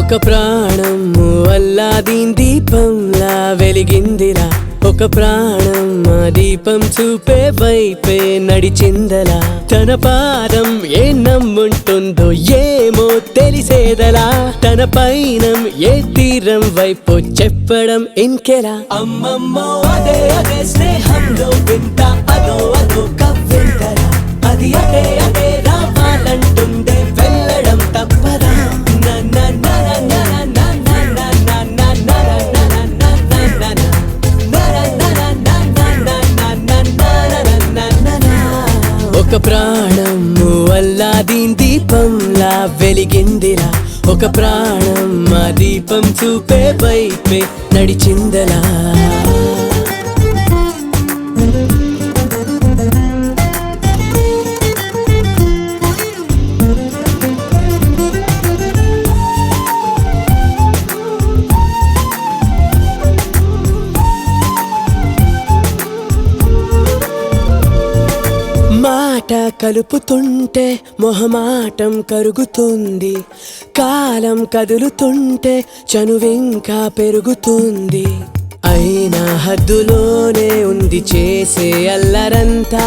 ఒక ప్రాణం అల్లాదీన్ దీపంలా వెలిగిందిరా. ఒక ప్రాణం ఆ దీపం చూపే వైపే నడిచిందలా. తన పాదం ఏ నమ్ముంటుందో ఏమో తెలిసేదలా. తన పైనం ఏ తీరం వైపు చెప్పడం ఇంకెలా. అమ్మమ్మో అదే అదే స్నేహంలో వింత అదో అదో కవ్వింతరా. అది అదే అదే రావాలంటుందే వెళ్ళడం తప్పదా. ఒక ప్రాణం అల్లాదీన్ దీపంలా వెలిగిందిరా. ఒక ప్రాణం ఆ దీపం చూపే వైపే నడిచిందలా. మాట కలుపుతుంటే మొహమాటం కరుగుతుంది. కాలం కదులుతుంటే చనువింకా పెరుగుతుంది. అయినా హద్దులోనే ఉంది చేసే అల్లరంతా.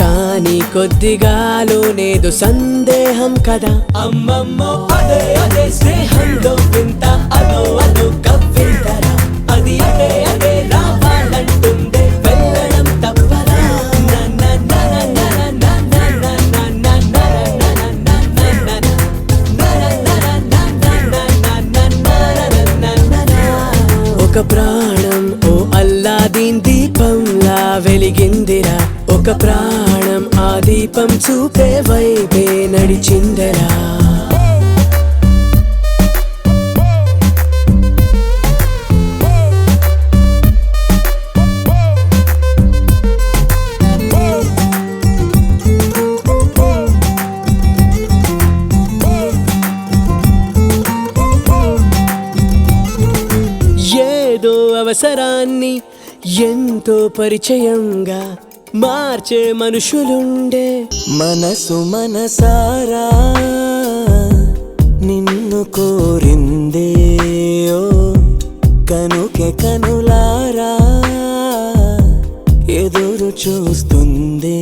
కానీ కొద్దిగాలోనేదో సందేహం కదా. అమ్మమ్మో అదే అదే స్నేహంలో వింత అదో అదో కవ్వింతరా. అది అదే అదే రావాలంటుందే వెళ్ళడం తప్పదా. ఒక ప్రాణం ఓ అల్లాదీన్ దీపంలా వెలిగిందిరా. ఒక ప్రాణం ఆ దీపం చూపే వైపే నడిచిందరా. ఏదో అవసరాన్ని ఎంతో పరిచయంగా మార్చే మనుషులుండే. మనసు మనసారా నిన్ను కోరిందే. ఓ కనుకే కనులారా ఎదురు చూస్తుందే.